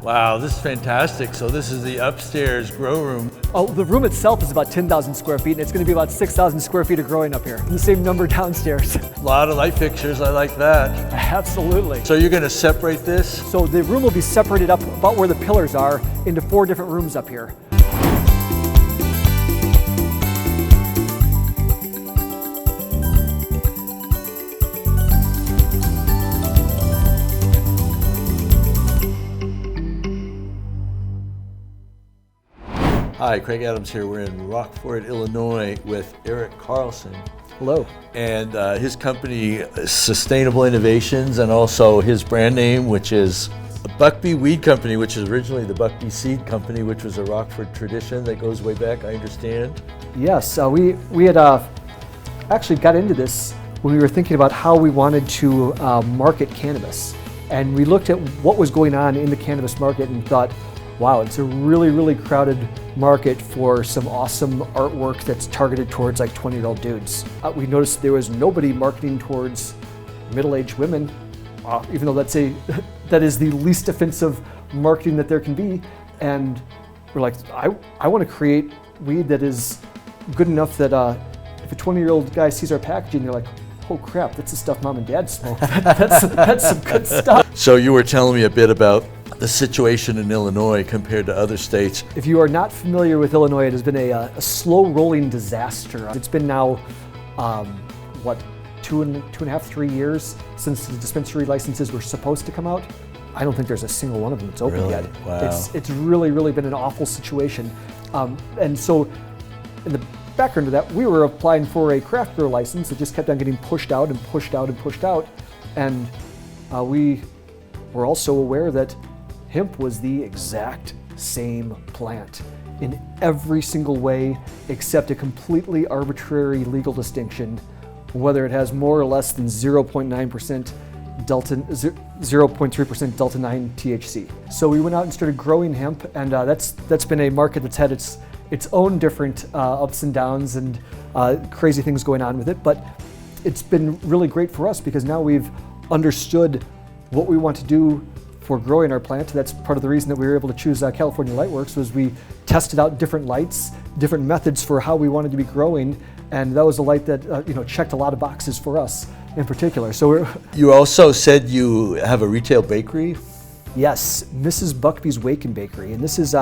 Wow, this is fantastic. So this is the upstairs grow room. Oh, the room itself is about 10,000 square feet, and it's going to be about 6,000 square feet of growing up here. The same number downstairs. A lot of light fixtures, I like that. Absolutely. So you're going to separate this? So the room will be separated up about where the pillars are into 4 different rooms up here. Hi, Craig Adams here. We're in Rockford, Illinois with Eric Carlson. Hello. And his company, Sustainable Innovations, and also his brand name, which is Buckee Weed Company, which is originally the Buckee Seed Company, which was a Rockford tradition that goes way back, I understand. Yes, we had actually got into this when we were thinking about how we wanted to market cannabis. And we looked at what was going on in the cannabis market and thought, wow, it's a really, really crowded market for some awesome artwork that's targeted towards like 20-year-old dudes. We noticed there was nobody marketing towards middle-aged women, even though that is the least offensive marketing that there can be. And we're like, I want to create weed that is good enough that if a 20-year-old guy sees our packaging, they're like, oh crap, that's the stuff mom and dad smoke. that's some good stuff. So you were telling me a bit about the situation in Illinois compared to other states. If you are not familiar with Illinois, it has been a slow-rolling disaster. It's been now, two and a half, 3 years since the dispensary licenses were supposed to come out. I don't think there's a single one of them that's open Really? yet. Wow. It's really, really been an awful situation. And so in the background of that, we were applying for a craft grower license that just kept on getting pushed out and pushed out and pushed out. And we were also aware that hemp was the exact same plant in every single way except a completely arbitrary legal distinction, whether it has more or less than 0.9% delta, 0.3% delta 9 THC. So we went out and started growing hemp, and that's been a market that's had its own different ups and downs and crazy things going on with it, but it's been really great for us because now we've understood what we want to do for growing our plant. That's part of the reason that we were able to choose California Lightworks, was we tested out different lights, different methods for how we wanted to be growing, and that was a light that checked a lot of boxes for us in particular. So you also said you have a retail bakery? Yes, Mrs. Buckbee's Wake and Bakery, and this is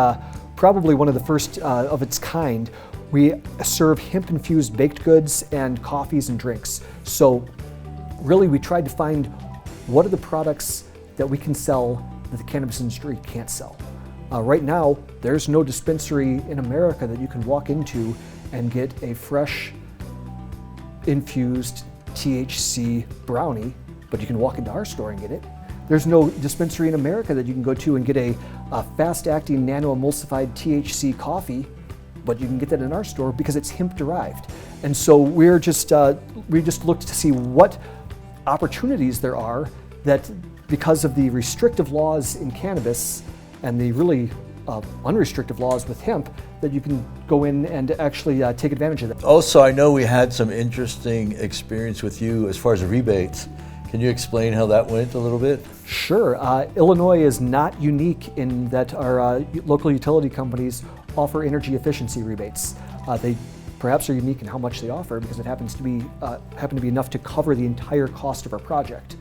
probably one of the first of its kind. We serve hemp-infused baked goods and coffees and drinks. So really we tried to find what are the products that we can sell that the cannabis industry can't sell. Right now, there's no dispensary in America that you can walk into and get a fresh infused THC brownie, but you can walk into our store and get it. There's no dispensary in America that you can go to and get a fast-acting nano-emulsified THC coffee, but you can get that in our store because it's hemp-derived. And so we just looked to see what opportunities there are that, because of the restrictive laws in cannabis and the really unrestricted laws with hemp, that you can go in and actually take advantage of that. Also, I know we had some interesting experience with you as far as rebates. Can you explain how that went a little bit? Sure. Illinois is not unique in that our local utility companies offer energy efficiency rebates. They perhaps are unique in how much they offer because it happen to be enough to cover the entire cost of our project,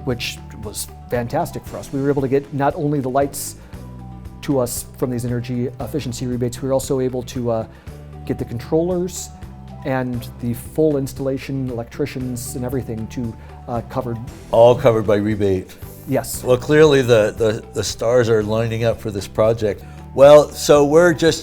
which was fantastic for us. We were able to get not only the lights to us from these energy efficiency rebates, we were also able to get the controllers and the full installation, electricians and everything to covered. All covered by rebate. Yes. Well, clearly the stars are lining up for this project. Well, so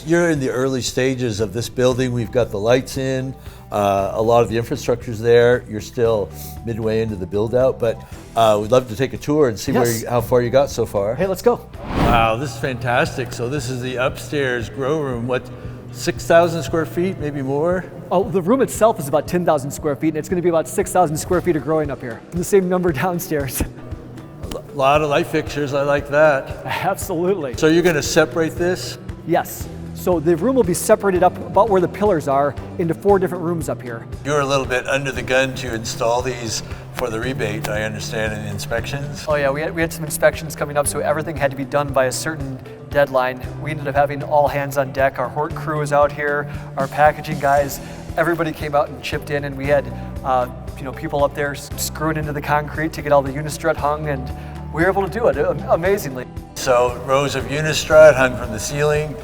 you're in the early stages of this building. We've got the lights in, a lot of the infrastructure's there. You're still midway into the build out, but we'd love to take a tour and see how far you got so far. Hey, let's go. Wow, this is fantastic. So this is the upstairs grow room. What, 6,000 square feet, maybe more? Oh, the room itself is about 10,000 square feet, and it's going to be about 6,000 square feet of growing up here. The same number downstairs. A lot of light fixtures, I like that. Absolutely. So you're going to separate this? Yes. So the room will be separated up about where the pillars are into 4 different rooms up here. You're a little bit under the gun to install these for the rebate, I understand, and inspections. Oh yeah, we had some inspections coming up, so everything had to be done by a certain deadline. We ended up having all hands on deck. Our Hort crew is out here, our packaging guys, everybody came out and chipped in, and we had people up there screwing into the concrete to get all the unistrut hung, and we were able to do it amazingly. So rows of unistrut hung from the ceiling,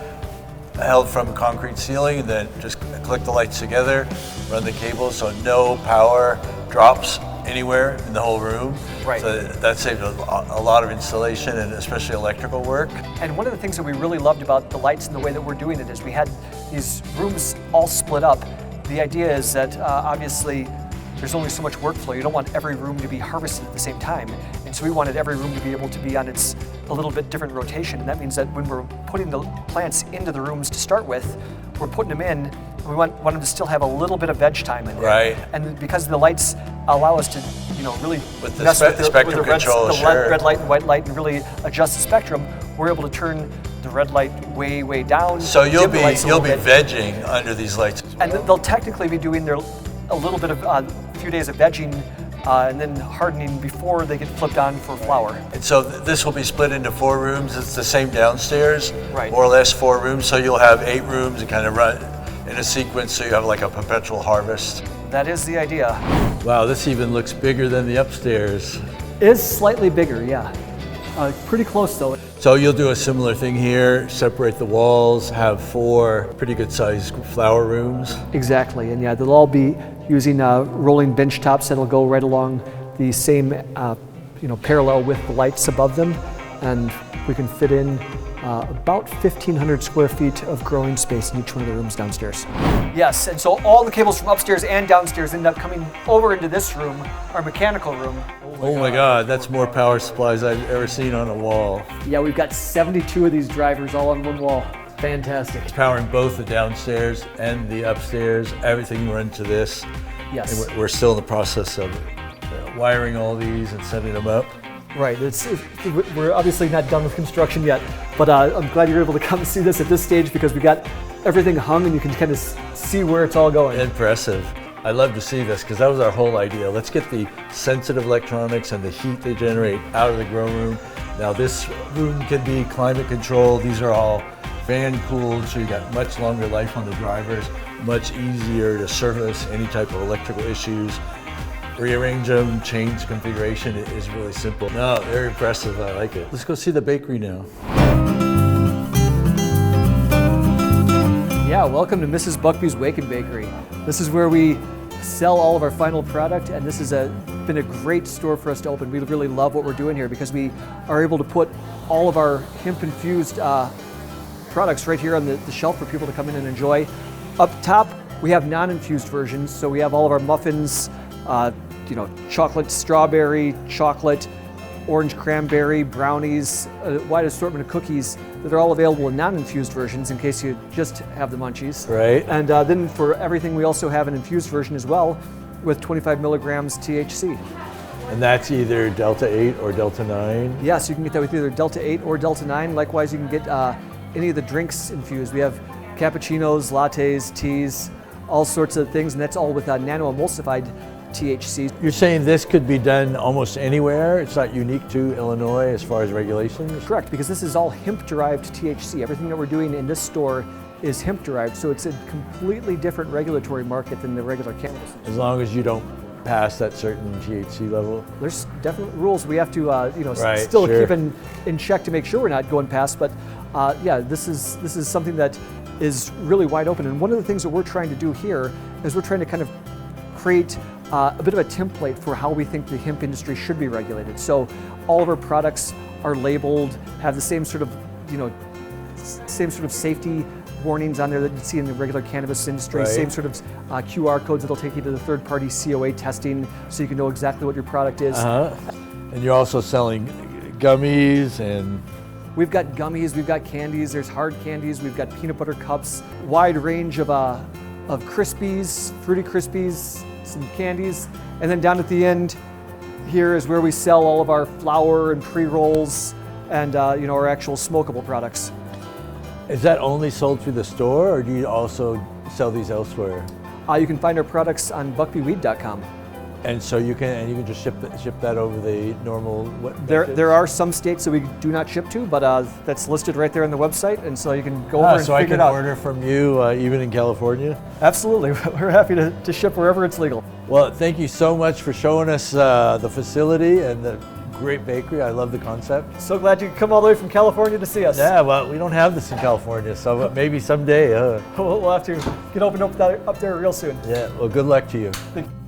held from concrete ceiling, and then just click the lights together, run the cables so no power drops anywhere in the whole room. Right. So that saved a lot of installation and especially electrical work. And one of the things that we really loved about the lights and the way that we're doing it is we had these rooms all split up. The idea is that obviously there's only so much workflow. You don't want every room to be harvested at the same time. And so we wanted every room to be able to be on its a little bit different rotation. And that means that when we're putting the plants into the rooms to start with, we're putting them in, and we want them to still have a little bit of veg time in there. Right. And because the lights allow us to, really with the mess with the spectrum control, red light and white light, and really adjust the spectrum, we're able to turn the red light way down. So you'll be bit. vegging under these lights as well. And they'll technically be doing a little bit of a few days of vegging and then hardening before they get flipped on for flower. And so this will be split into 4 rooms. It's the same downstairs, right. More or less 4 rooms. So you'll have 8 rooms and kind of run in a sequence, so you have like a perpetual harvest. That is the idea. Wow, this even looks bigger than the upstairs. It's slightly bigger, yeah. Pretty close though. So you'll do a similar thing here, separate the walls, have 4 pretty good sized flower rooms. Exactly, and yeah, they'll all be using rolling bench tops that'll go right along the same parallel with the lights above them, and we can fit in about 1,500 square feet of growing space in each one of the rooms downstairs. Yes, and so all the cables from upstairs and downstairs end up coming over into this room, our mechanical room. Oh my God, that's more power supplies I've ever seen on a wall. Yeah, we've got 72 of these drivers all on one wall. Fantastic. It's powering both the downstairs and the upstairs. Everything runs to this. Yes. And we're still in the process of wiring all these and setting them up. Right, we're obviously not done with construction yet, but I'm glad you're able to come and see this at this stage because we got everything hung and you can kind of see where it's all going. Impressive. I love to see this because that was our whole idea. Let's get the sensitive electronics and the heat they generate out of the grow room. Now this room can be climate controlled. These are all fan cooled, so you got much longer life on the drivers, much easier to service any type of electrical issues. Rearrange them, change configuration, it is really simple. No, very impressive, I like it. Let's go see the bakery now. Yeah, welcome to Mrs. Buckbee's Wake and Bakery. This is where we sell all of our final product, and this has been a great store for us to open. We really love what we're doing here because we are able to put all of our hemp-infused products right here on the shelf for people to come in and enjoy. Up top, we have non-infused versions, so we have all of our muffins, chocolate strawberry, chocolate, orange cranberry, brownies, a wide assortment of cookies that are all available in non-infused versions in case you just have the munchies. Right. And then for everything, we also have an infused version as well with 25 milligrams THC. And that's either Delta 8 or Delta 9? Yes, you can get that with either Delta 8 or Delta 9. Likewise, you can get any of the drinks infused. We have cappuccinos, lattes, teas, all sorts of things, and that's all with nano-emulsified THC. You're saying this could be done almost anywhere? It's not unique to Illinois as far as regulations? Correct, because this is all hemp-derived THC. Everything that we're doing in this store is hemp-derived, so it's a completely different regulatory market than the regular cannabis. As long as you don't pass that certain THC level? There's definite rules we have to right, still sure. keep in check to make sure we're not going past, but yeah, this is something that is really wide open. And one of the things that we're trying to do here is we're trying to kind of create a bit of a template for how we think the hemp industry should be regulated. So all of our products are labeled, have the same sort of, safety warnings on there that you see in the regular cannabis industry, right. Same sort of QR codes that'll take you to the third-party COA testing so you can know exactly what your product is. And you're also selling gummies and... We've got gummies, we've got candies, there's hard candies, we've got peanut butter cups, wide range of Crispies, Fruity Crispies, some candies, and then down at the end here is where we sell all of our flour and pre-rolls and our actual smokable products. Is that only sold through the store, or do you also sell these elsewhere? You can find our products on buckbeeweed.com. And so you can just ship that over the normal. There are some states that we do not ship to, but that's listed right there on the website, and so you can go over and so figure it I out. can order from you even in California? Absolutely, we're happy to ship wherever it's legal. Well, thank you so much for showing us the facility and the great bakery. I love the concept. So glad you could come all the way from California to see us. Yeah, well, we don't have this in California, so maybe someday. We'll have to get opened up there real soon. Yeah, well, good luck to you. Thank you.